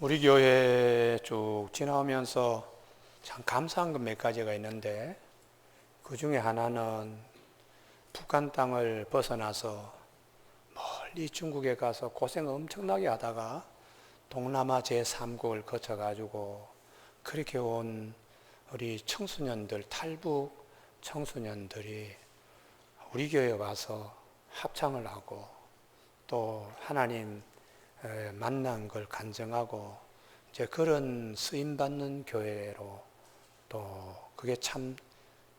우리 교회 쭉 지나오면서 참 감사한 것 몇 가지가 있는데, 그 중에 하나는 북한 땅을 벗어나서 멀리 중국에 가서 고생 엄청나게 하다가 동남아 제3국을 거쳐가지고 그렇게 온 우리 청소년들, 탈북 청소년들이 우리 교회에 와서 합창을 하고 또 하나님 만난 걸 간증하고 이제 그런 쓰임받는 교회로 또 그게 참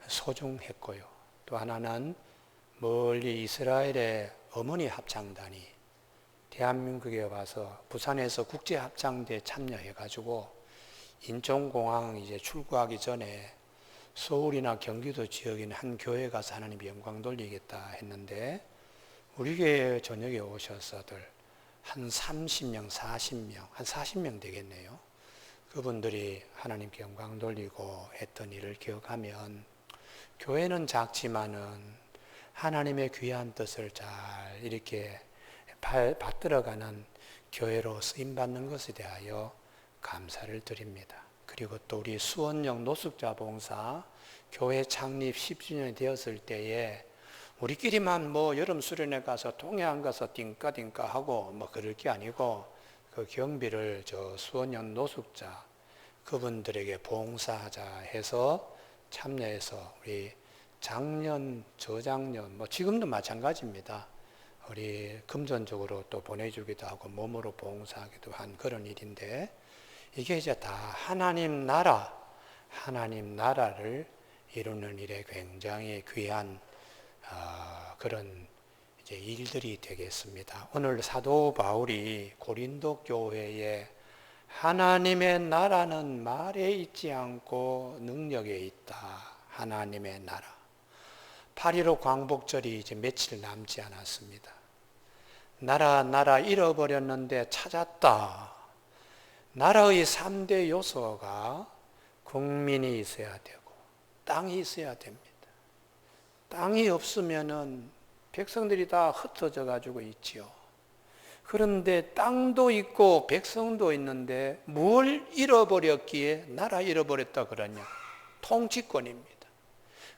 소중했고요. 또 하나는 멀리 이스라엘의 어머니 합창단이 대한민국에 와서 부산에서 국제합창대에 참여해가지고 인천공항 이제 출국하기 전에 서울이나 경기도 지역에 있는 한 교회 가서 하나님 영광 돌리겠다 했는데, 우리 교회 저녁에 오셔서들 한 30명, 40명, 한 40명 되겠네요. 그분들이 하나님께 영광 돌리고 했던 일을 기억하면, 교회는 작지만은 하나님의 귀한 뜻을 잘 이렇게 받들어가는 교회로 쓰임받는 것에 대하여 감사를 드립니다. 그리고 또 우리 수원역 노숙자 봉사 교회 창립 10주년이 되었을 때에 우리끼리만 여름 수련회 가서 동해안 가서 띵까띵까 하고 그럴 게 아니고, 그 경비를 저 수원역 노숙자 그분들에게 봉사하자 해서 참여해서 우리 작년, 저작년 지금도 마찬가지입니다. 우리 금전적으로 또 보내주기도 하고 몸으로 봉사하기도 한 그런 일인데, 이게 이제 다 하나님 나라를 이루는 일에 굉장히 귀한 그런 이제 일들이 되겠습니다. 오늘 사도 바울이 고린도 교회에 하나님의 나라는 말에 있지 않고 능력에 있다. 하나님의 나라. 8.15 광복절이 이제 며칠 남지 않았습니다. 나라 잃어버렸는데 찾았다. 나라의 3대 요소가 국민이 있어야 되고 땅이 있어야 됩니다. 땅이 없으면은 백성들이 다 흩어져 가지고 있지요. 그런데 땅도 있고 백성도 있는데 뭘 잃어버렸기에 나라 잃어버렸다 그러냐? 통치권입니다.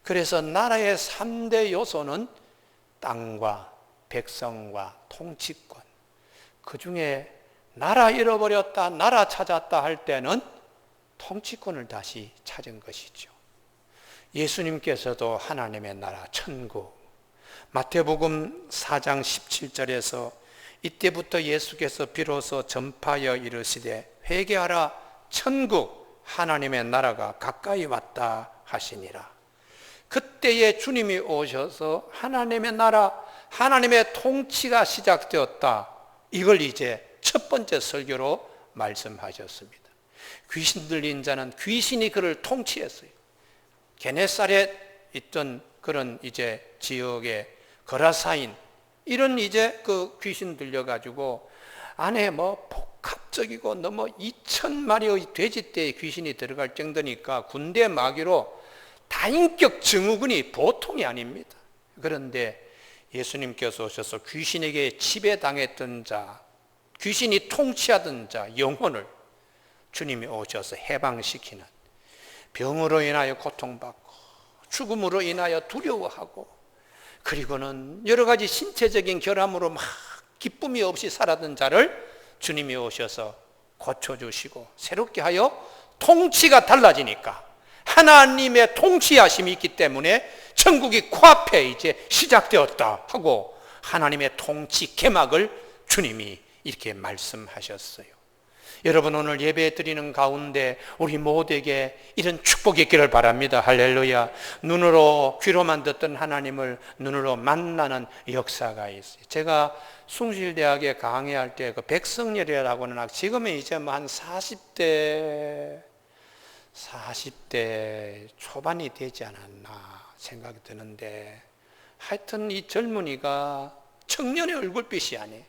그래서 나라의 3대 요소는 땅과 백성과 통치권. 그 중에 나라 잃어버렸다, 나라 찾았다 할 때는 통치권을 다시 찾은 것이죠. 예수님께서도 하나님의 나라, 천국, 마태복음 4장 17절에서 이때부터 예수께서 비로소 전파하여 이르시되 회개하라, 천국 하나님의 나라가 가까이 왔다 하시니라. 그때에 주님이 오셔서 하나님의 나라, 하나님의 통치가 시작되었다. 이걸 이제 첫 번째 설교로 말씀하셨습니다. 귀신 들린 자는 귀신이 그를 통치했어요. 게네사렛 있던 그런 이제 지역의 거라사인, 이런 이제 그 귀신 들려가지고 안에 복합적이고 너무 2,000마리의 돼지떼의 귀신이 들어갈 정도니까 군대 마귀로 다인격 증후군이 보통이 아닙니다. 그런데 예수님께서 오셔서 귀신에게 지배당했던 자, 귀신이 통치하던 자 영혼을 주님이 오셔서 해방시키는, 병으로 인하여 고통받고 죽음으로 인하여 두려워하고 그리고는 여러 가지 신체적인 결함으로 막 기쁨이 없이 살았던 자를 주님이 오셔서 고쳐주시고 새롭게 하여 통치가 달라지니까, 하나님의 통치하심이 있기 때문에 천국이 코앞에 이제 시작되었다 하고 하나님의 통치 개막을 주님이 이렇게 말씀하셨어요. 여러분, 오늘 예배 드리는 가운데 우리 모두에게 이런 축복이 있기를 바랍니다. 할렐루야. 눈으로, 귀로만 듣던 하나님을 눈으로 만나는 역사가 있어요. 제가 숭실대학에 강의할 때 그 백성열이라고는 지금은 이제 한 40대 초반이 되지 않았나 생각이 드는데, 하여튼 이 젊은이가 청년의 얼굴빛이 아니에요.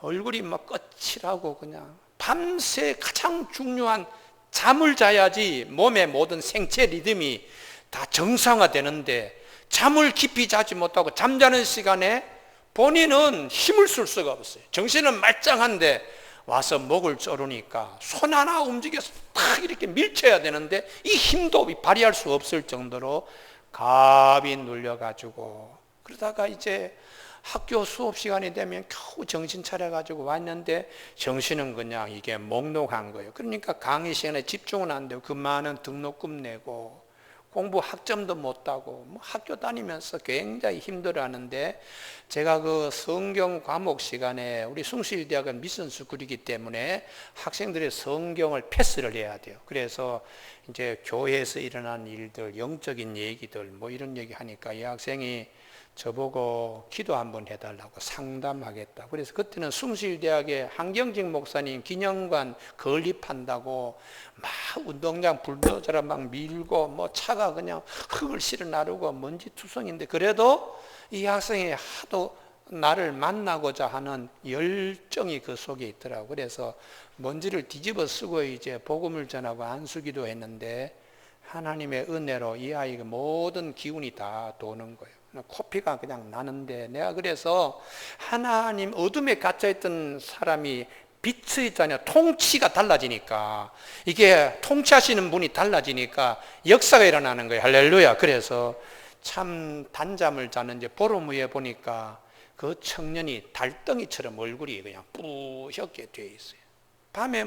얼굴이 거칠하고 그냥 밤새 가장 중요한 잠을 자야지 몸의 모든 생체 리듬이 다 정상화되는데, 잠을 깊이 자지 못하고 잠자는 시간에 본인은 힘을 쓸 수가 없어요. 정신은 말짱한데 와서 목을 조르니까 손 하나 움직여서 탁 이렇게 밀쳐야 되는데 이 힘도 발휘할 수 없을 정도로 갑이 눌려가지고, 그러다가 이제 학교 수업 시간이 되면 겨우 정신 차려가지고 왔는데 정신은 그냥 이게 몽롱한 거예요. 그러니까 강의 시간에 집중은 안 되고 그 많은 등록금 내고 공부 학점도 못 따고 학교 다니면서 굉장히 힘들어하는데, 제가 그 성경 과목 시간에 우리 숭실대학은 미션 스쿨이기 때문에 학생들의 성경을 패스를 해야 돼요. 그래서 이제 교회에서 일어난 일들, 영적인 얘기들 이런 얘기 하니까 이 학생이 저보고 기도 한번 해달라고 상담하겠다. 그래서 그때는 숭실대학의 한경직 목사님 기념관 건립한다고 막 운동장 불도저라 막 밀고 차가 그냥 흙을 실어 나르고 먼지 투성인데, 그래도 이 학생이 하도 나를 만나고자 하는 열정이 그 속에 있더라고. 그래서 먼지를 뒤집어 쓰고 이제 복음을 전하고 안수기도 했는데, 하나님의 은혜로 이 아이가 모든 기운이 다 도는 거예요. 코피가 그냥 나는데, 내가 그래서 하나님 어둠에 갇혀있던 사람이 빛의 자녀 통치가 달라지니까, 이게 통치하시는 분이 달라지니까 역사가 일어나는 거예요. 할렐루야. 그래서 참 단잠을 자는지 보름 후에 보니까 그 청년이 달덩이처럼 얼굴이 그냥 뿌옇게 되어 있어요. 밤에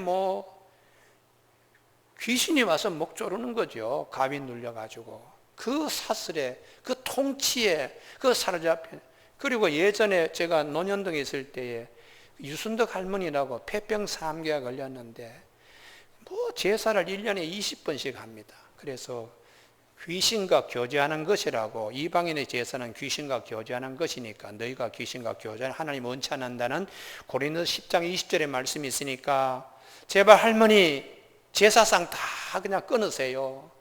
귀신이 와서 목 조르는 거죠. 갑이 눌려가지고. 그 사슬에, 그 통치에 그 사로잡힌. 그리고 예전에 제가 논현동에 있을 때에 유순덕 할머니라고 폐병 3개가 걸렸는데 제사를 1년에 20번씩 합니다. 그래서 귀신과 교제하는 것이라고, 이방인의 제사는 귀신과 교제하는 것이니까 너희가 귀신과 교제하는 하나님 원치 않는다는 고린도 10장 20절의 말씀이 있으니까 제발 할머니 제사상 다 그냥 끊으세요.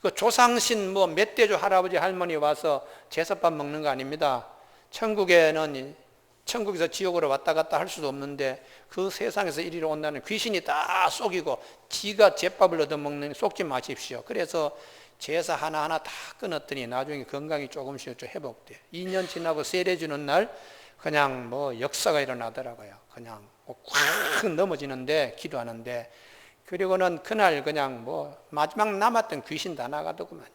그 조상신 멧돼지 할아버지 할머니 와서 제사밥 먹는 거 아닙니다. 천국에서 지옥으로 왔다 갔다 할 수도 없는데 그 세상에서 이리로 온다는 귀신이 다 속이고 지가 제밥을 얻어먹는, 속지 마십시오. 그래서 제사 하나하나 다 끊었더니 나중에 건강이 조금씩 회복돼. 2년 지나고 세례 주는 날 그냥 역사가 일어나더라고요. 그냥 꽉 넘어지는데 기도하는데, 그리고는 그날 그냥 마지막 남았던 귀신 다 나가더구만요.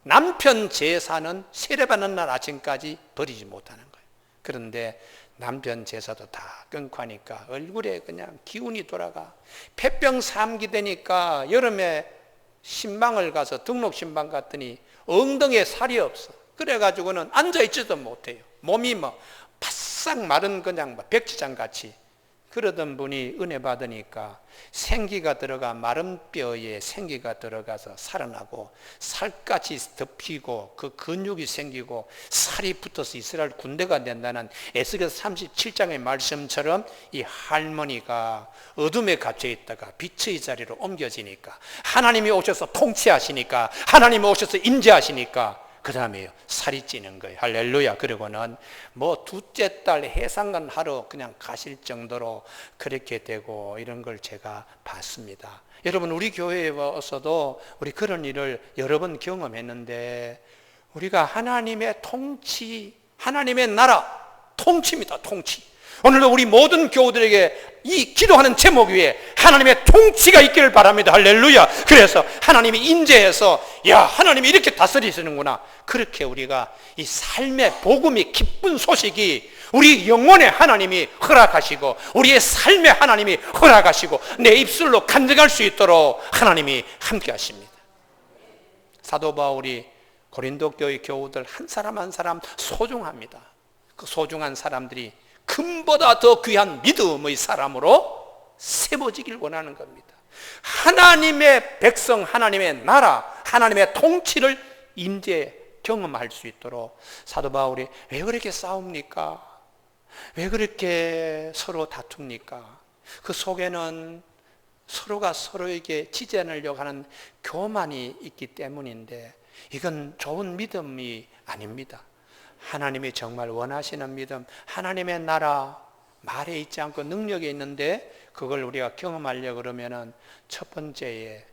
남편 제사는 세례받는 날 아침까지 버리지 못하는 거예요. 그런데 남편 제사도 다 끊고 하니까 얼굴에 그냥 기운이 돌아가. 폐병 3기 되니까 여름에 신방을 가서 등록 신방 갔더니 엉덩이에 살이 없어. 그래가지고는 앉아있지도 못해요. 몸이 바싹 마른 그냥 백지장 같이. 그러던 분이 은혜 받으니까 생기가 들어가 마른 뼈에 생기가 들어가서 살아나고 살같이 덮이고 그 근육이 생기고 살이 붙어서 이스라엘 군대가 된다는 에스겔 37장의 말씀처럼 이 할머니가 어둠에 갇혀 있다가 빛의 자리로 옮겨지니까, 하나님이 오셔서 통치하시니까, 하나님이 오셔서 임재하시니까 그 다음에 살이 찌는 거예요. 할렐루야. 그리고는 둘째 딸 해상관 하러 그냥 가실 정도로 그렇게 되고 이런 걸 제가 봤습니다. 여러분, 우리 교회에 와서도 우리 그런 일을 여러 번 경험했는데, 우리가 하나님의 통치, 하나님의 나라 통치입니다. 통치. 오늘도 우리 모든 교우들에게 이 기도하는 제목 위에 하나님의 통치가 있기를 바랍니다. 할렐루야. 그래서 하나님이 임재해서 하나님이 이렇게 다스리시는구나, 그렇게 우리가 이 삶의 복음이, 기쁜 소식이 우리 영혼의 하나님이 허락하시고 우리의 삶의 하나님이 허락하시고 내 입술로 간증할 수 있도록 하나님이 함께 하십니다. 사도 바울이 고린도 교회 교우들 한 사람 한 사람 소중합니다. 그 소중한 사람들이 금보다 더 귀한 믿음의 사람으로 세워지길 원하는 겁니다. 하나님의 백성, 하나님의 나라, 하나님의 통치를 임재 경험할 수 있도록 사도 바울이 왜 그렇게 싸웁니까? 왜 그렇게 서로 다툽니까? 그 속에는 서로가 서로에게 지지 않으려고 하는 교만이 있기 때문인데, 이건 좋은 믿음이 아닙니다. 하나님이 정말 원하시는 믿음, 하나님의 나라, 말에 있지 않고 능력에 있는데 그걸 우리가 경험하려고 그러면은 첫 번째에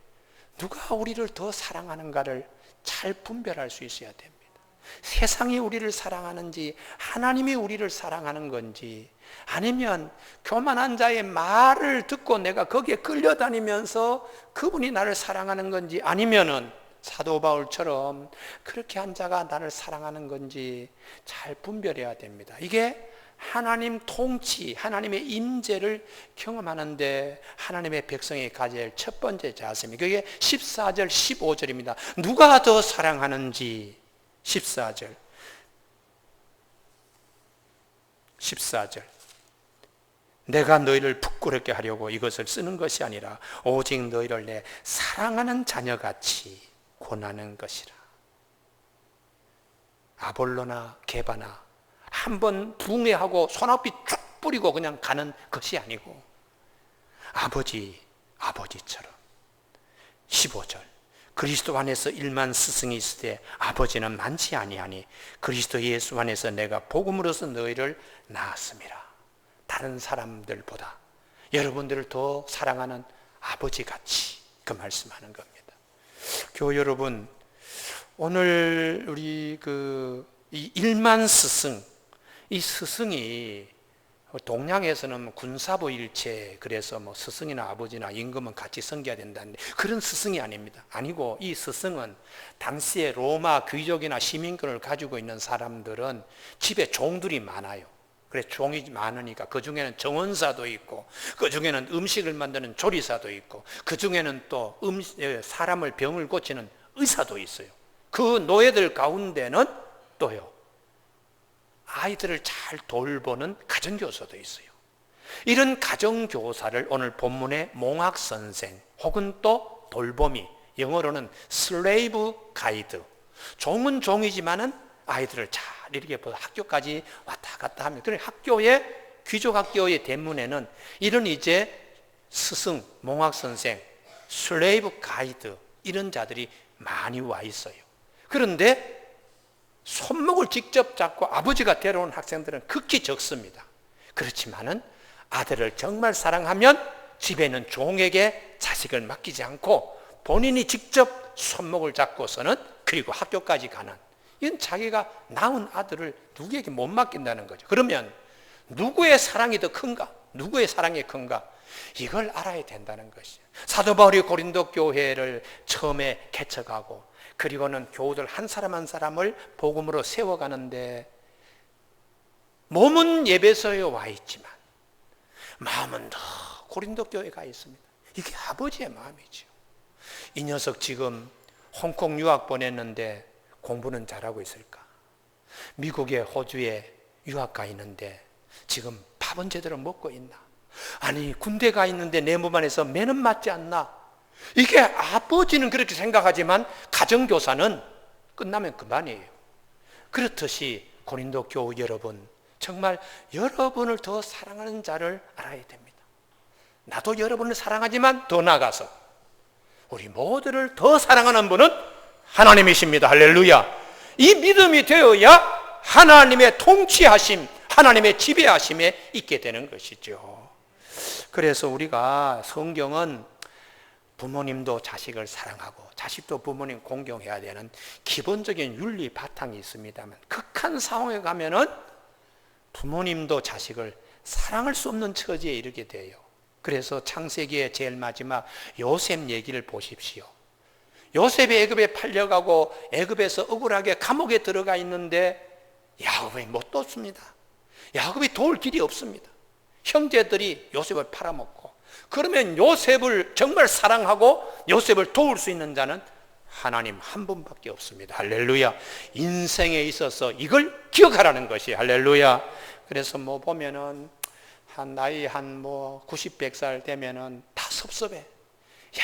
누가 우리를 더 사랑하는가를 잘 분별할 수 있어야 됩니다. 세상이 우리를 사랑하는지 하나님이 우리를 사랑하는 건지, 아니면 교만한 자의 말을 듣고 내가 거기에 끌려다니면서 그분이 나를 사랑하는 건지, 아니면은 사도 바울처럼 그렇게 한 자가 나를 사랑하는 건지 잘 분별해야 됩니다. 이게 하나님 통치, 하나님의 임재를 경험하는데 하나님의 백성이 가져야 할 첫 번째 자세입니다. 그게 14절, 15절입니다. 누가 더 사랑하는지. 14절. 내가 너희를 부끄럽게 하려고 이것을 쓰는 것이 아니라 오직 너희를 내 사랑하는 자녀같이 권하는 것이라. 아볼로나 게바나 한번 붕괴하고 손아귀 쭉 뿌리고 그냥 가는 것이 아니고 아버지처럼. 15절. 그리스도 안에서 1만 스승이 있을 때 아버지는 많지 아니하니 그리스도 예수 안에서 내가 복음으로서 너희를 낳았음이라. 다른 사람들보다 여러분들을 더 사랑하는 아버지같이 그 말씀하는 겁니다. 교우 여러분, 오늘 우리 이 1만 스승, 이 스승이 동양에서는 군사부 일체, 그래서 뭐 스승이나 아버지나 임금은 같이 섬겨야 된다는데 그런 스승이 아닙니다. 아니고 이 스승은 당시에 로마 귀족이나 시민권을 가지고 있는 사람들은 집에 종들이 많아요. 그래 종이 많으니까 그 중에는 정원사도 있고, 그 중에는 음식을 만드는 조리사도 있고, 그 중에는 또 사람을 병을 고치는 의사도 있어요. 그 노예들 가운데는 또요, 아이들을 잘 돌보는 가정교사도 있어요. 이런 가정교사를 오늘 본문의 몽학선생 혹은 또 돌봄이, 영어로는 슬레이브 가이드, 종은 종이지만은 아이들을 잘 이렇게 학교까지 왔다 갔다 하면, 그래 학교에, 귀족 학교의 대문에는 이런 이제 스승, 몽학선생, 슬레이브 가이드 이런 자들이 많이 와 있어요. 그런데 손목을 직접 잡고 아버지가 데려온 학생들은 극히 적습니다. 그렇지만은 아들을 정말 사랑하면 집에는 종에게 자식을 맡기지 않고 본인이 직접 손목을 잡고서는 그리고 학교까지 가는, 이건 자기가 낳은 아들을 누구에게 못 맡긴다는 거죠. 그러면 누구의 사랑이 더 큰가? 누구의 사랑이 큰가? 이걸 알아야 된다는 것이에요. 사도 바울이 고린도 교회를 처음에 개척하고 그리고는 교우들 한 사람 한 사람을 복음으로 세워가는데 몸은 예배소에 와 있지만 마음은 더 고린도 교회에 가 있습니다. 이게 아버지의 마음이죠. 이 녀석 지금 홍콩 유학 보냈는데 공부는 잘하고 있을까? 미국에, 호주에 유학 가 있는데 지금 밥은 제대로 먹고 있나? 아니 군대 가 있는데 내 몸 안에서 매는 맞지 않나? 이게 아버지는 그렇게 생각하지만 가정교사는 끝나면 그만이에요. 그렇듯이 고린도 교우 여러분, 정말 여러분을 더 사랑하는 자를 알아야 됩니다. 나도 여러분을 사랑하지만 더 나아가서 우리 모두를 더 사랑하는 분은 하나님이십니다. 할렐루야. 이 믿음이 되어야 하나님의 통치하심, 하나님의 지배하심에 있게 되는 것이죠. 그래서 우리가 성경은 부모님도 자식을 사랑하고 자식도 부모님 공경해야 되는 기본적인 윤리 바탕이 있습니다만, 극한 상황에 가면은 부모님도 자식을 사랑할 수 없는 처지에 이르게 돼요. 그래서 창세기의 제일 마지막 요셉 얘기를 보십시오. 요셉이 애굽에 팔려가고 애굽에서 억울하게 감옥에 들어가 있는데 야곱이 못 돕습니다. 야곱이 도울 길이 없습니다. 형제들이 요셉을 팔아먹고, 그러면 요셉을 정말 사랑하고 요셉을 도울 수 있는 자는 하나님 한 분밖에 없습니다. 할렐루야. 인생에 있어서 이걸 기억하라는 것이 할렐루야. 그래서 뭐 보면은 나이 90, 100살 되면은 다 섭섭해. 야,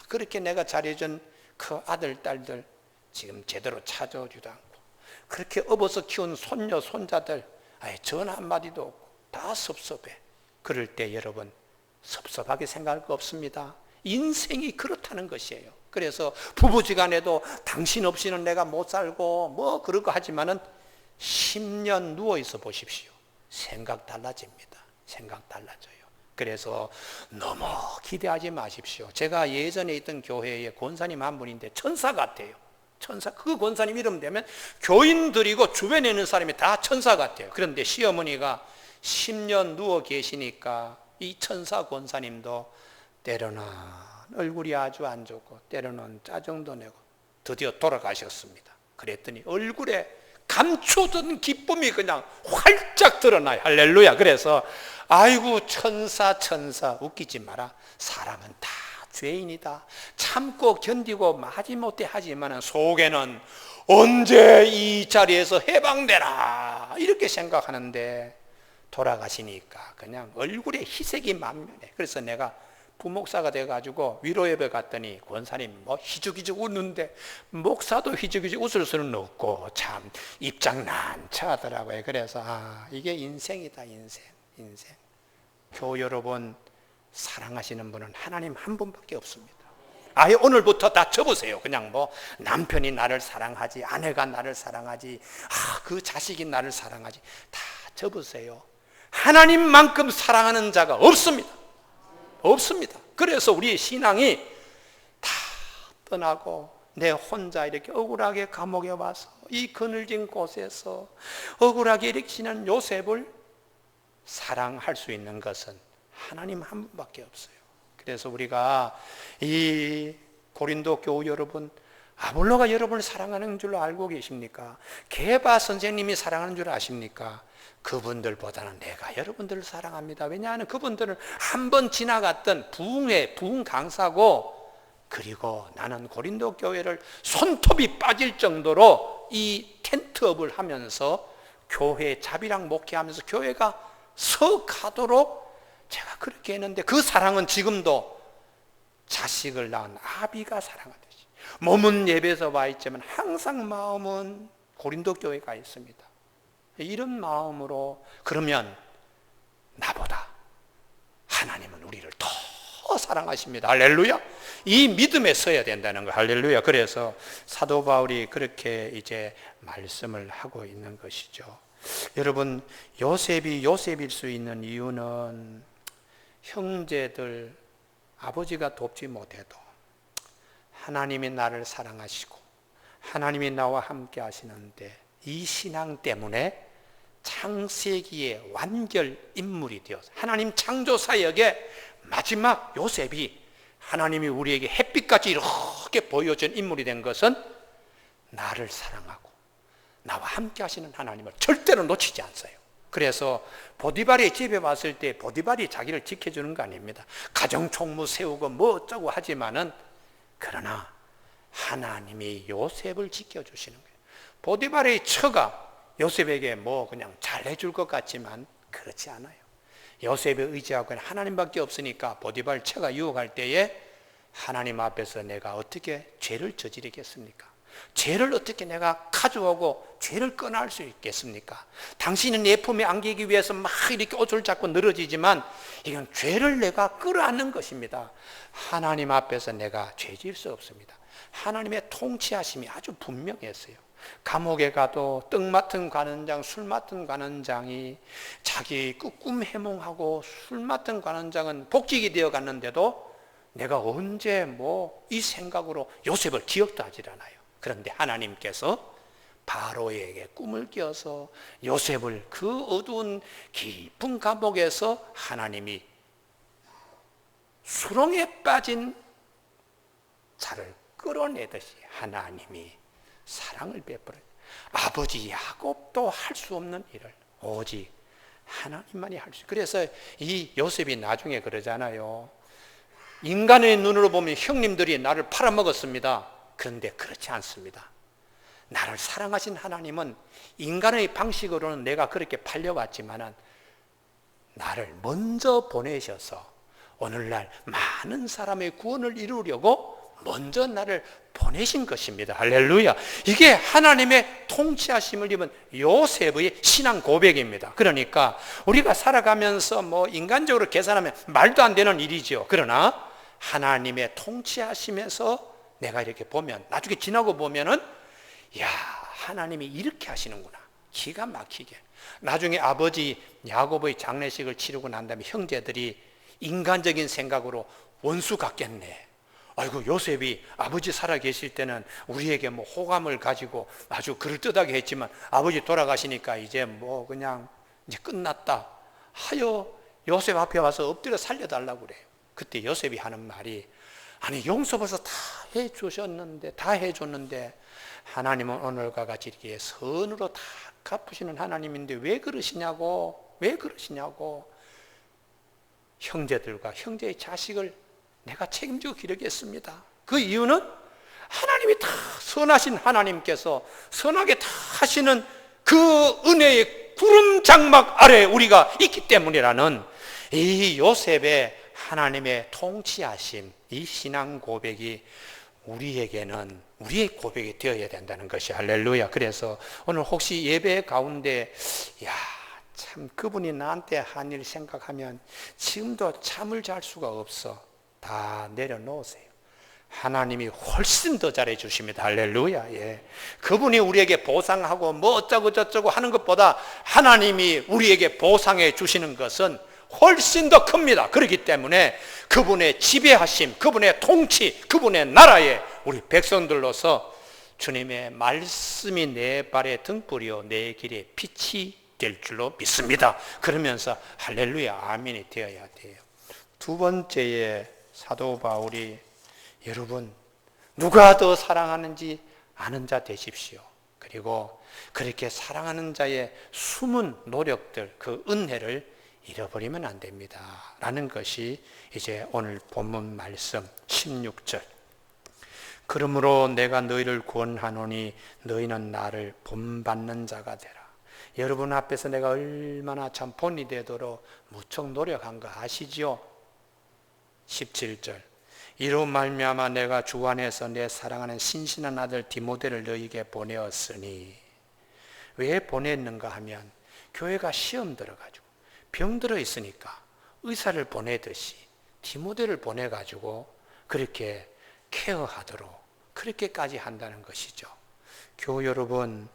그렇게 내가 잘해준 그 아들, 딸들 지금 제대로 찾아오지도 않고, 그렇게 업어서 키운 손녀, 손자들 전화 한마디도 없고 다 섭섭해. 그럴 때 여러분 섭섭하게 생각할 거 없습니다. 인생이 그렇다는 것이에요. 그래서 부부지간에도 당신 없이는 내가 못 살고 뭐 그럴 거 하지만은 10년 누워 있어 보십시오. 생각 달라집니다. 생각 달라져요. 그래서 너무 기대하지 마십시오. 제가 예전에 있던 교회에 권사님 한 분인데 천사 같아요. 천사. 그 권사님 이름 되면 교인들이고 주변에 있는 사람이 다 천사 같아요. 그런데 시어머니가 10년 누워 계시니까 이 천사 권사님도 때로는 얼굴이 아주 안 좋고 때로는 짜증도 내고 드디어 돌아가셨습니다. 그랬더니 얼굴에 감추던 기쁨이 그냥 활짝 드러나요. 할렐루야. 그래서 아이고 천사 웃기지 마라. 사람은 다 죄인이다. 참고 견디고 마지못해 하지만 속에는 언제 이 자리에서 해방되라 이렇게 생각하는데 돌아가시니까 그냥 얼굴에 희색이 만면해. 그래서 내가 부목사가 돼가지고 위로예배 갔더니 권사님 뭐 희죽희죽 웃는데 목사도 희죽희죽 웃을 수는 없고 참 입장 난처하더라고요. 그래서 이게 인생이다. 인생. 교우 여러분, 사랑하시는 분은 하나님 한 분밖에 없습니다. 아예 오늘부터 다 접으세요. 그냥 뭐 남편이 나를 사랑하지, 아내가 나를 사랑하지, 그 자식이 나를 사랑하지, 다 접으세요. 하나님만큼 사랑하는 자가 없습니다. 그래서 우리의 신앙이 다 떠나고 내 혼자 이렇게 억울하게 감옥에 와서 이 그늘진 곳에서 억울하게 이렇게 지낸 요셉을 사랑할 수 있는 것은 하나님 한 분밖에 없어요. 그래서 우리가 이 고린도 교우 여러분, 아볼로가 여러분을 사랑하는 줄 알고 계십니까? 게바 선생님이 사랑하는 줄 아십니까? 그분들보다는 내가 여러분들을 사랑합니다. 왜냐하면 그분들은 한 번 지나갔던 부흥 강사고, 그리고 나는 고린도 교회를 손톱이 빠질 정도로 이 텐트업을 하면서 교회 자비랑 목회하면서 교회가 서가도록 제가 그렇게 했는데, 그 사랑은 지금도 자식을 낳은 아비가 사랑하듯이 몸은 예배에서 와 있지만 항상 마음은 고린도 교회에 가 있습니다. 이런 마음으로, 그러면 나보다 하나님은 우리를 더 사랑하십니다. 할렐루야. 이 믿음에 서야 된다는 거. 할렐루야. 그래서 사도 바울이 그렇게 이제 말씀을 하고 있는 것이죠. 여러분, 요셉이 요셉일 수 있는 이유는 형제들, 아버지가 돕지 못해도 하나님이 나를 사랑하시고 하나님이 나와 함께 하시는데, 이 신앙 때문에 창세기의 완결 인물이 되어서 하나님 창조 사역의 마지막 요셉이 하나님이 우리에게 햇빛같이 이렇게 보여준 인물이 된 것은 나를 사랑하고 나와 함께 하시는 하나님을 절대로 놓치지 않아요. 그래서 보디발이 집에 왔을 때 보디발이 자기를 지켜주는 거 아닙니다. 가정총무 세우고 뭐 어쩌고 하지만은, 그러나 하나님이 요셉을 지켜주시는 거예요. 보디발의 처가 요셉에게 뭐 그냥 잘해줄 것 같지만 그렇지 않아요. 요셉에 의지하고 하나님밖에 없으니까 보디발 처가 유혹할 때에 하나님 앞에서 내가 어떻게 죄를 저지르겠습니까? 죄를 어떻게 내가 가져오고 죄를 끊어할 수 있겠습니까? 당신은 내 품에 안기기 위해서 막 이렇게 옷을 잡고 늘어지지만 이건 죄를 내가 끌어안는 것입니다. 하나님 앞에서 내가 죄 지을 수 없습니다. 하나님의 통치하심이 아주 분명했어요. 감옥에 가도 떡 맡은 관원장, 술 맡은 관원장이 자기 꿈 해몽하고 술 맡은 관원장은 복직이 되어 갔는데도 내가 언제 뭐 이 생각으로 요셉을 기억도 하질 않아요. 그런데 하나님께서 바로에게 꿈을 뀌어서 요셉을 그 어두운 깊은 감옥에서 하나님이 수렁에 빠진 자를 끌어내듯이 하나님이 사랑을 베풀어요. 아버지 야곱도 할 수 없는 일을 오직 하나님만이 할 수 있어요. 그래서 이 요셉이 나중에 그러잖아요. 인간의 눈으로 보면 형님들이 나를 팔아먹었습니다. 그런데 그렇지 않습니다. 나를 사랑하신 하나님은 인간의 방식으로는 내가 그렇게 팔려왔지만은 나를 먼저 보내셔서 오늘날 많은 사람의 구원을 이루려고 먼저 나를 보내신 것입니다. 할렐루야. 이게 하나님의 통치하심을 입은 요셉의 신앙 고백입니다. 그러니까 우리가 살아가면서 뭐 인간적으로 계산하면 말도 안 되는 일이죠. 그러나 하나님의 통치하심에서 내가 이렇게 보면, 나중에 지나고 보면은, 야, 하나님이 이렇게 하시는구나. 기가 막히게. 나중에 아버지 야곱의 장례식을 치르고 난 다음에 형제들이 인간적인 생각으로 원수 같겠네. 아이고, 요셉이 아버지 살아 계실 때는 우리에게 뭐 호감을 가지고 아주 그럴듯하게 했지만 아버지 돌아가시니까 이제 뭐 그냥 이제 끝났다. 하여 요셉 앞에 와서 엎드려 살려달라고 그래요. 그때 요셉이 하는 말이, 아니 용서 벌써 다 해주셨는데, 다 해줬는데 하나님은 오늘과 같이 이렇게 선으로 다 갚으시는 하나님인데 왜 그러시냐고, 왜 그러시냐고. 형제들과 형제의 자식을 내가 책임지고 기르겠습니다. 그 이유는 하나님이 다 선하신 하나님께서 선하게 다 하시는 그 은혜의 구름 장막 아래 우리가 있기 때문이라는 이 요셉의 하나님의 통치하심, 이 신앙 고백이 우리에게는 우리의 고백이 되어야 된다는 것이 할렐루야. 그래서 오늘 혹시 예배 가운데 참 그분이 나한테 한 일 생각하면 지금도 잠을 잘 수가 없어, 다 내려놓으세요. 하나님이 훨씬 더 잘해 주십니다. 할렐루야. 예. 그분이 우리에게 보상하고 뭐 어쩌고 저쩌고 하는 것보다 하나님이 우리에게 보상해 주시는 것은 훨씬 더 큽니다. 그렇기 때문에 그분의 지배하심, 그분의 통치, 그분의 나라에 우리 백성들로서 주님의 말씀이 내 발의 등불이요 내 길에 빛이 될 줄로 믿습니다. 그러면서 할렐루야 아멘이 되어야 돼요. 두 번째에 사도 바울이, 여러분 누가 더 사랑하는지 아는 자 되십시오. 그리고 그렇게 사랑하는 자의 숨은 노력들, 그 은혜를 잃어버리면 안 됩니다 라는 것이 이제 오늘 본문 말씀 16절. 그러므로 내가 너희를 구원하노니 너희는 나를 본받는 자가 되라. 여러분 앞에서 내가 얼마나 참 본이 되도록 무척 노력한 거 아시죠? 17절. 이로 말미암아 내가 주 안에서 내 사랑하는 신실한 아들 디모데를 너희에게 보내었으니. 왜 보냈는가 하면 교회가 시험 들어가지고 병들어 있으니까 의사를 보내듯이 디모데를 보내가지고 그렇게 케어하도록 그렇게까지 한다는 것이죠. 교우 여러분,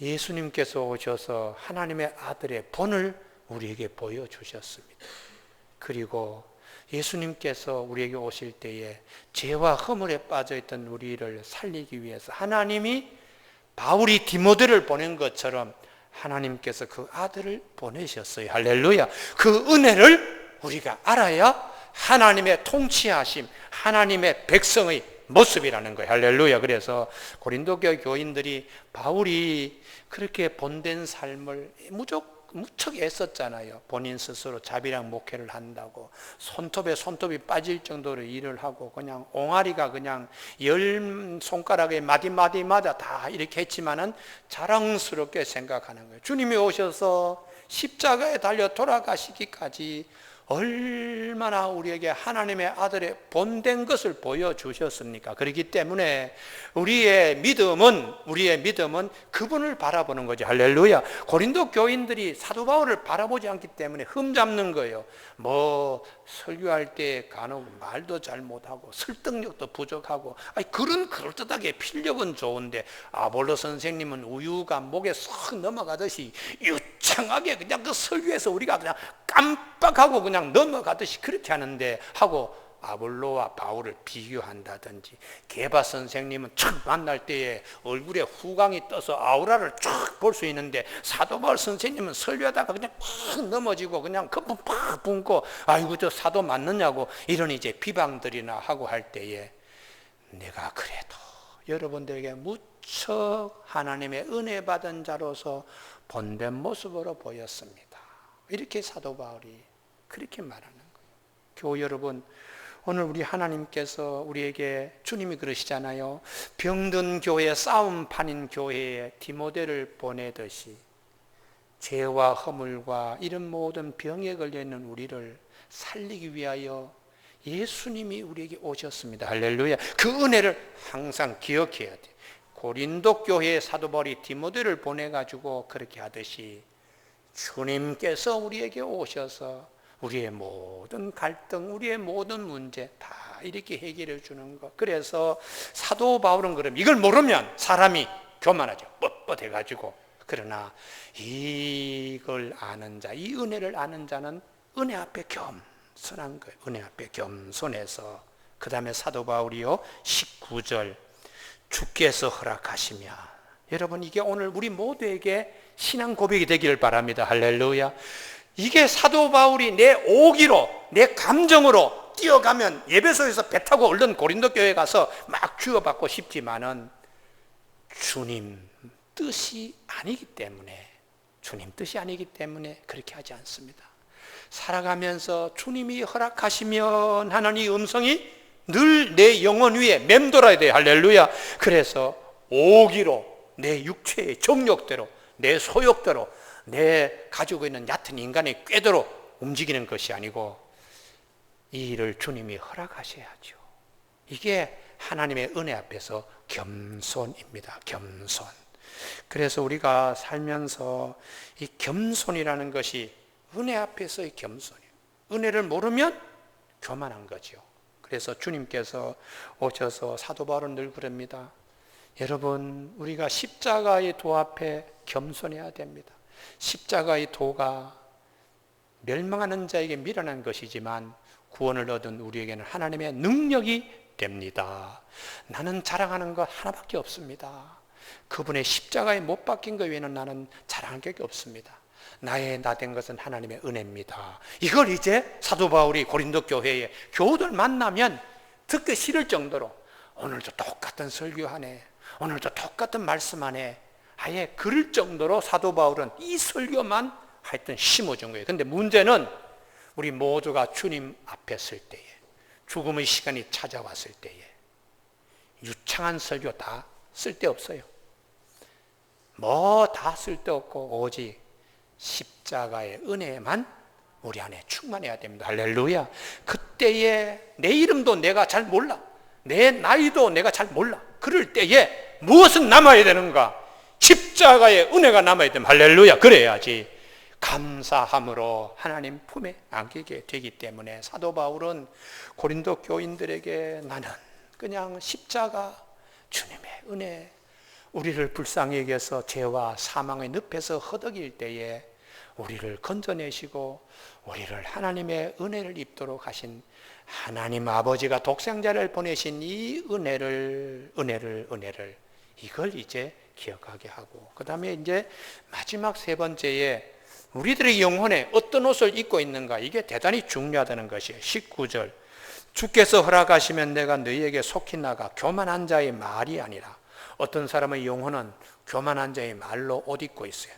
예수님께서 오셔서 하나님의 아들의 본을 우리에게 보여주셨습니다. 그리고 예수님께서 우리에게 오실 때에 죄와 허물에 빠져있던 우리를 살리기 위해서 하나님이 바울이 디모데를 보낸 것처럼 하나님께서 그 아들을 보내셨어요. 할렐루야. 그 은혜를 우리가 알아야 하나님의 통치하심, 하나님의 백성의 모습이라는 거예요. 할렐루야. 그래서 고린도 교회 교인들이 바울이 그렇게 본된 삶을 무척 애썼잖아요. 본인 스스로 자비랑 목회를 한다고 손톱에 손톱이 빠질 정도로 일을 하고 그냥 옹알이가 그냥 10손가락에 마디마디마다 다 이렇게 했지만은 자랑스럽게 생각하는 거예요. 주님이 오셔서 십자가에 달려 돌아가시기까지 얼마나 우리에게 하나님의 아들의 본된 것을 보여주셨습니까? 그렇기 때문에 우리의 믿음은 그분을 바라보는 거죠. 할렐루야. 고린도 교인들이 사도 바울을 바라보지 않기 때문에 흠잡는 거예요. 뭐 설교할 때 간혹 말도 잘 못하고 설득력도 부족하고, 그런 그럴듯하게 필력은 좋은데 아볼로 선생님은 우유가 목에 쏙 넘어가듯이 유창하게 그냥 그 설교에서 우리가 그냥 깜빡하고 그냥 넘어가듯이 그렇게 하는데 하고 아볼로와 바울을 비교한다든지, 게바 선생님은 촥 만날 때에 얼굴에 후광이 떠서 아우라를 쫙 볼 수 있는데 사도 바울 선생님은 설교하다가 그냥 팍 넘어지고 그냥 거품 팍 붓고 아이고 저 사도 맞느냐고 이런 이제 비방들이나 하고 할 때에 내가 그래도 여러분들에게 무척 하나님의 은혜 받은 자로서 본된 모습으로 보였습니다. 이렇게 사도 바울이 그렇게 말하는 거예요. 교우 여러분, 오늘 우리 하나님께서 우리에게 주님이 그러시잖아요. 병든 교회, 싸움판인 교회에 디모데를 보내듯이 죄와 허물과 이런 모든 병에 걸려있는 우리를 살리기 위하여 예수님이 우리에게 오셨습니다. 할렐루야. 그 은혜를 항상 기억해야 돼. 고린도 교회의 사도 바울이 디모데를 보내가지고 그렇게 하듯이 주님께서 우리에게 오셔서 우리의 모든 갈등, 우리의 모든 문제 다 이렇게 해결해 주는 것. 그래서 사도 바울은 그럼 이걸 모르면 사람이 교만하죠. 뻣뻣해가지고. 그러나 이걸 아는 자, 이 은혜를 아는 자는 은혜 앞에 겸손한 거예요. 은혜 앞에 겸손해서. 그 다음에 사도 바울이요 19절 주께서 허락하시면, 여러분 이게 오늘 우리 모두에게 신앙 고백이 되기를 바랍니다. 할렐루야. 이게 사도 바울이 내 오기로, 내 감정으로 뛰어가면 예배소에서 배 타고 얼른 고린도 교회 가서 막 주어받고 싶지만은 주님 뜻이 아니기 때문에, 주님 뜻이 아니기 때문에 그렇게 하지 않습니다. 살아가면서 주님이 허락하시면 하는 이 음성이 늘 내 영혼 위에 맴돌아야 돼요. 할렐루야. 그래서 오기로, 내 육체의 정욕대로, 내 소욕대로, 내 가지고 있는 얕은 인간의 꾀대로 움직이는 것이 아니고 이 일을 주님이 허락하셔야죠. 이게 하나님의 은혜 앞에서 겸손입니다. 겸손. 그래서 우리가 살면서 이 겸손이라는 것이 은혜 앞에서의 겸손이에요. 은혜를 모르면 교만한 거죠. 그래서 주님께서 오셔서 사도 바울은 늘 그럽니다. 여러분, 우리가 십자가의 도 앞에 겸손해야 됩니다. 십자가의 도가 멸망하는 자에게 미련한 것이지만 구원을 얻은 우리에게는 하나님의 능력이 됩니다. 나는 자랑하는 것 하나밖에 없습니다. 그분의 십자가에 못 박힌 것 외에는 나는 자랑할 게 없습니다. 나의 나된 것은 하나님의 은혜입니다. 이걸 이제 사도 바울이 고린도 교회에 교우들 만나면 듣기 싫을 정도로 오늘도 똑같은 설교하네, 오늘도 똑같은 말씀하네, 아예 그럴 정도로 사도 바울은 이 설교만 하여튼 심어준 거예요. 근데 문제는 우리 모두가 주님 앞에 설 때에, 죽음의 시간이 찾아왔을 때에 유창한 설교 다 쓸데없어요. 뭐 다 쓸데없고 오직 십자가의 은혜만 우리 안에 충만해야 됩니다. 할렐루야. 그때에 내 이름도 내가 잘 몰라, 내 나이도 내가 잘 몰라. 그럴 때에 무엇은 남아야 되는가? 십자가의 은혜가 남아야 됩니다. 할렐루야. 그래야지 감사함으로 하나님 품에 안기게 되기 때문에 사도 바울은 고린도 교인들에게 나는 그냥 십자가, 주님의 은혜, 우리를 불쌍히 여겨서 죄와 사망의 늪에서 허덕일 때에 우리를 건져내시고 우리를 하나님의 은혜를 입도록 하신 하나님 아버지가 독생자를 보내신 이 은혜를 이걸 이제 기억하게 하고, 그 다음에 이제 마지막 세 번째에 우리들의 영혼에 어떤 옷을 입고 있는가, 이게 대단히 중요하다는 것이에요. 19절, 주께서 허락하시면 내가 너희에게 속히 나가 교만한 자의 말이 아니라. 어떤 사람의 영혼은 교만한 자의 말로 옷 입고 있어요.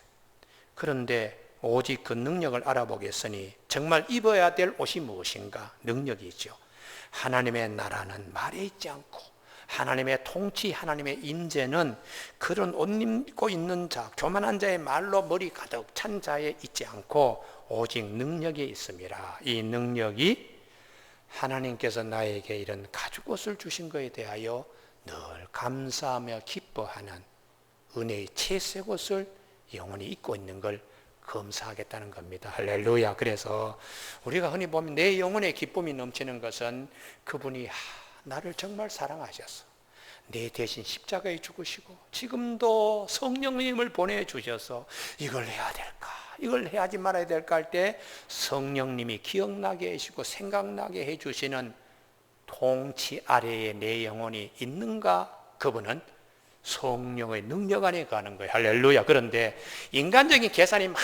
그런데 오직 그 능력을 알아보겠으니 정말 입어야 될 옷이 무엇인가? 능력이죠. 하나님의 나라는 말에 있지 않고 하나님의 통치, 하나님의 임재는 그런 옷 입고 있는 자, 교만한 자의 말로 머리 가득 찬 자에 있지 않고 오직 능력에 있습니다. 이 능력이 하나님께서 나에게 이런 가죽옷을 주신 것에 대하여 늘 감사하며 기뻐하는 은혜의 채색 옷을 영원히 입고 있는 걸 검사하겠다는 겁니다. 할렐루야. 그래서 우리가 흔히 보면 내 영혼의 기쁨이 넘치는 것은 그분이 나를 정말 사랑하셔서 내 대신 십자가에 죽으시고 지금도 성령님을 보내주셔서 이걸 해야 될까, 이걸 해야지 말아야 될까 할 때 성령님이 기억나게 해주시고 생각나게 해주시는 통치 아래에 내 영혼이 있는가? 그분은 성령의 능력 안에 가는 거예요. 할렐루야. 그런데 인간적인 계산이 막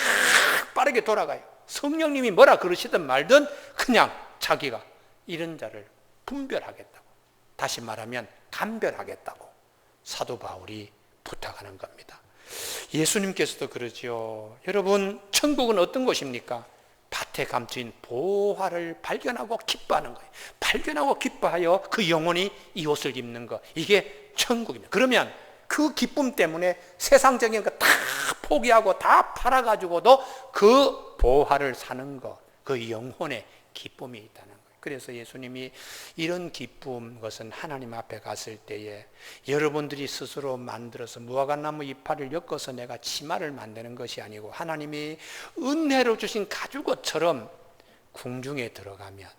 빠르게 돌아가요. 성령님이 뭐라 그러시든 말든 그냥 자기가 이런 자를 분별하겠다고, 다시 말하면 감별하겠다고 사도 바울이 부탁하는 겁니다. 예수님께서도 그러죠. 여러분, 천국은 어떤 곳입니까? 밭에 감추인 보화를 발견하고 기뻐하는 거예요. 발견하고 기뻐하여 그 영혼이 이 옷을 입는 것, 이게 천국입니다. 그러면 그 기쁨 때문에 세상적인 거 다 포기하고 다 팔아가지고도 그 보화를 사는 것, 그 영혼의 기쁨이 있다는 거예요. 그래서 예수님이 이런 기쁨, 것은 하나님 앞에 갔을 때에 여러분들이 스스로 만들어서 무화과나무 이파리를 엮어서 내가 치마를 만드는 것이 아니고 하나님이 은혜로 주신 가죽옷처럼 궁중에 들어가면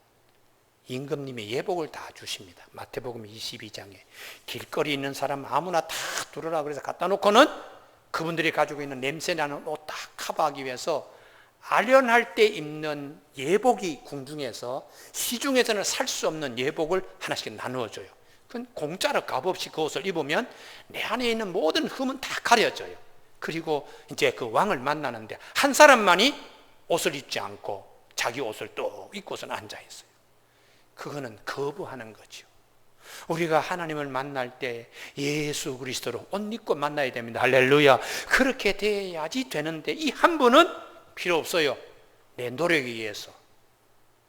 임금님이 예복을 다 주십니다. 마태복음 22장에 길거리 있는 사람 아무나 다 들어라 그래서 갖다 놓고는 그분들이 가지고 있는 냄새나는 옷 다 커버하기 위해서 아련할 때 입는 예복이 궁중에서, 시중에서는 살 수 없는 예복을 하나씩 나누어줘요. 그건 공짜로 값없이 그 옷을 입으면 내 안에 있는 모든 흠은 다 가려져요. 그리고 이제 그 왕을 만나는데 한 사람만이 옷을 입지 않고 자기 옷을 또 입고서는 앉아 있어요. 그거는 거부하는 거죠. 우리가 하나님을 만날 때 예수 그리스도로 옷 입고 만나야 됩니다. 할렐루야. 그렇게 돼야지 되는데 이 한 분은 필요 없어요. 내 노력에 의해서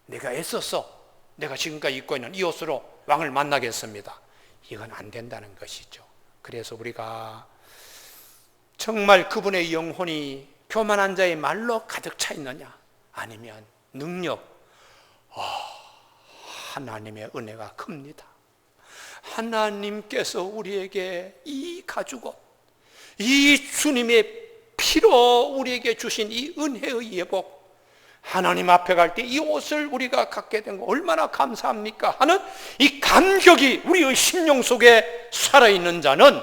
내가 애써서 내가 지금까지 입고 있는 이 옷으로 왕을 만나겠습니다. 이건 안 된다는 것이죠. 그래서 우리가 정말 그분의 영혼이 교만한 자의 말로 가득 차 있느냐, 아니면 능력, 하나님의 은혜가 큽니다. 하나님께서 우리에게 이 가죽옷, 이 주님의 피로 우리에게 주신 이 은혜의 예복, 하나님 앞에 갈 때 이 옷을 우리가 갖게 된 거 얼마나 감사합니까 하는 이 감격이 우리의 심령 속에 살아있는 자는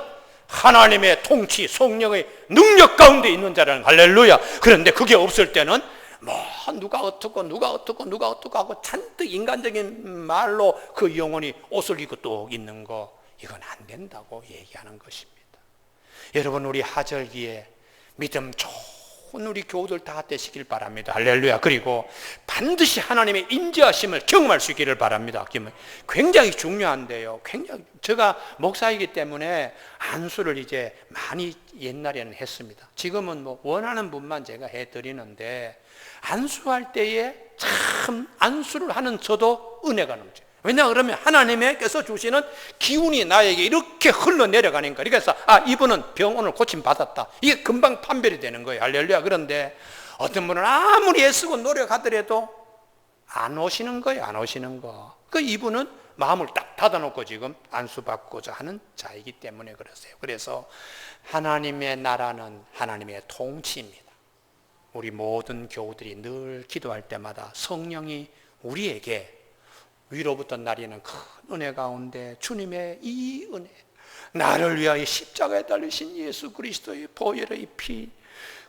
하나님의 통치, 성령의 능력 가운데 있는 자라는, 할렐루야. 그런데 그게 없을 때는 누가 어떻고 하고 잔뜩 인간적인 말로 그 영혼이 옷을 입고 또 있는 거, 이건 안 된다고 얘기하는 것입니다. 여러분, 우리 하절기에 믿음 좋은 우리 교우들 다 되시길 바랍니다. 할렐루야. 그리고 반드시 하나님의 임재하심을 경험할 수 있기를 바랍니다. 굉장히 중요한데요. 제가 목사이기 때문에 안수를 이제 많이 옛날에는 했습니다. 지금은 원하는 분만 제가 해드리는데, 안수할 때에 참 안수를 하는 저도 은혜가 넘쳐요. 왜냐 그러면 하나님께서 주시는 기운이 나에게 이렇게 흘러내려가니까, 그래서 이분은 병 오늘 고침 받았다, 이게 금방 판별이 되는 거예요. 할렐루야. 그런데 어떤 분은 아무리 애쓰고 노력하더라도 안 오시는 거예요. 안 오시는 거. 이분은 마음을 딱 닫아놓고 지금 안수받고자 하는 자이기 때문에 그러세요. 그래서 하나님의 나라는 하나님의 통치입니다. 우리 모든 교우들이 늘 기도할 때마다 성령이 우리에게 위로부터 내리는 큰 은혜 가운데 주님의 이 은혜, 나를 위하여 십자가에 달리신 예수 그리스도의 보혈의 피,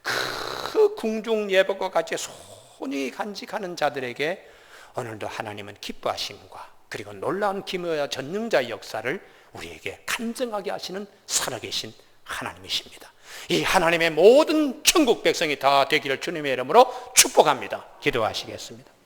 그 궁중 예복과 같이 손이 간직하는 자들에게 오늘도 하나님은 기뻐하심과 그리고 놀라운 기묘와 전능자의 역사를 우리에게 간증하게 하시는 살아계신 하나님이십니다. 이 하나님의 모든 천국 백성이 다 되기를 주님의 이름으로 축복합니다. 기도하시겠습니다.